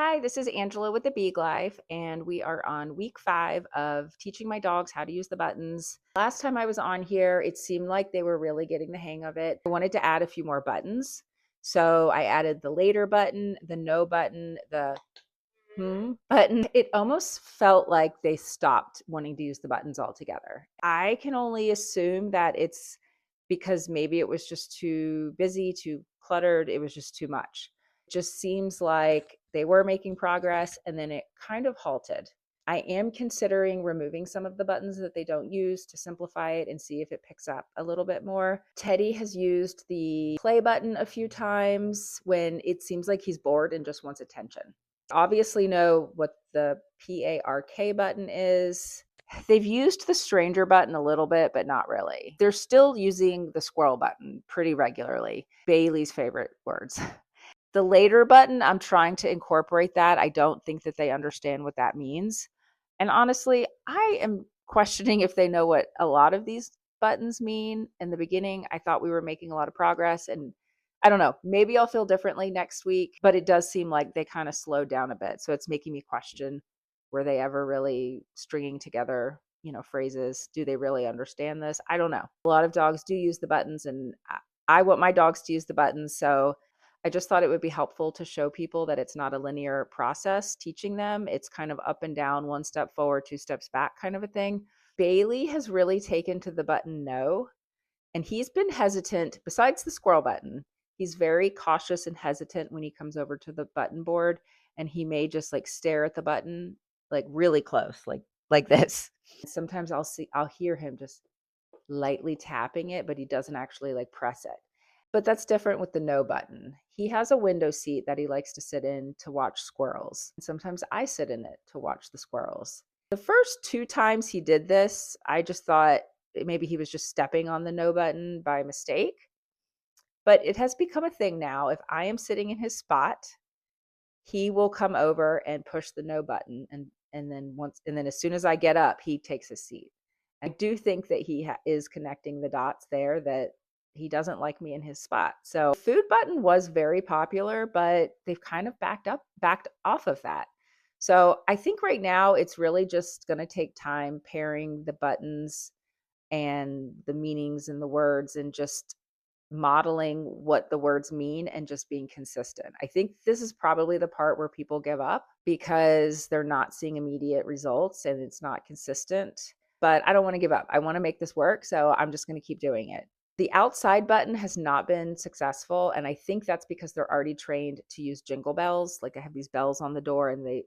Hi, this is Angela with TheBeagLife, and we are on week 5 of teaching my dogs how to use the buttons. Last time I was on here, it seemed like they were really getting the hang of it. I wanted to add a few more buttons. So I added the later button, the no button, the button. It almost felt like they stopped wanting to use the buttons altogether. I can only assume that it's because maybe it was just too busy, too cluttered. It was just too much. It just seems like they were making progress and then it kind of halted. I am considering removing some of the buttons that they don't use to simplify it and see if it picks up a little bit more. Teddy has used the play button a few times when it seems like he's bored and just wants attention. Obviously know what the PARK button is. They've used the stranger button a little bit, but not really. They're still using the squirrel button pretty regularly. Bailey's favorite words. The later button, I'm trying to incorporate that. I don't think that they understand what that means. And honestly, I am questioning if they know what a lot of these buttons mean. In the beginning, I thought we were making a lot of progress, and I don't know, maybe I'll feel differently next week, but it does seem like they kind of slowed down a bit. So it's making me question, were they ever really stringing together, phrases? Do they really understand this? I don't know. A lot of dogs do use the buttons, and I want my dogs to use the buttons. So I just thought it would be helpful to show people that it's not a linear process teaching them. It's kind of up and down, one step forward, two steps back kind of a thing. Bailey has really taken to the button no, and he's been hesitant. Besides the squirrel button, he's very cautious and hesitant when he comes over to the button board, and he may just like stare at the button like really close, like this. Sometimes I'll hear him just lightly tapping it, but he doesn't actually like press it. But that's different with the no button. He has a window seat that he likes to sit in to watch squirrels. And sometimes I sit in it to watch the squirrels. The first 2 times he did this, I just thought maybe he was just stepping on the no button by mistake. But it has become a thing now. If I am sitting in his spot, he will come over and push the no button, and then as soon as I get up, he takes his seat. I do think that he is connecting the dots there, that he doesn't like me in his spot. So food button was very popular, but they've kind of backed off of that. So I think right now it's really just going to take time pairing the buttons and the meanings and the words and just modeling what the words mean and just being consistent. I think this is probably the part where people give up because they're not seeing immediate results and it's not consistent. But I don't want to give up. I want to make this work. So I'm just going to keep doing it. The outside button has not been successful. And I think that's because they're already trained to use jingle bells. Like I have these bells on the door, and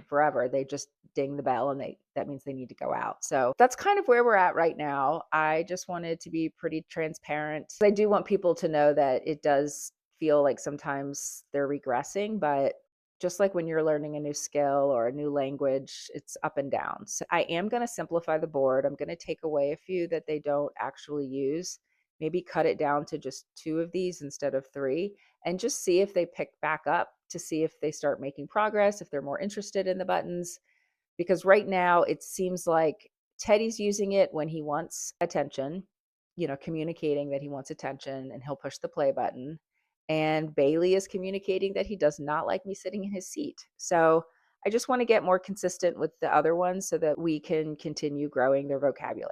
forever, they just ding the bell and that means they need to go out. So that's kind of where we're at right now. I just wanted to be pretty transparent. I do want people to know that it does feel like sometimes they're regressing, but just like when you're learning a new skill or a new language, it's up and down. So I am going to simplify the board. I'm going to take away a few that they don't actually use, maybe cut it down to just 2 of these instead of 3, and just see if they pick back up, to see if they start making progress, if they're more interested in the buttons. Because right now it seems like Teddy's using it when he wants attention, communicating that he wants attention, and he'll push the play button. And Bailey is communicating that he does not like me sitting in his seat. So I just want to get more consistent with the other ones so that we can continue growing their vocabulary.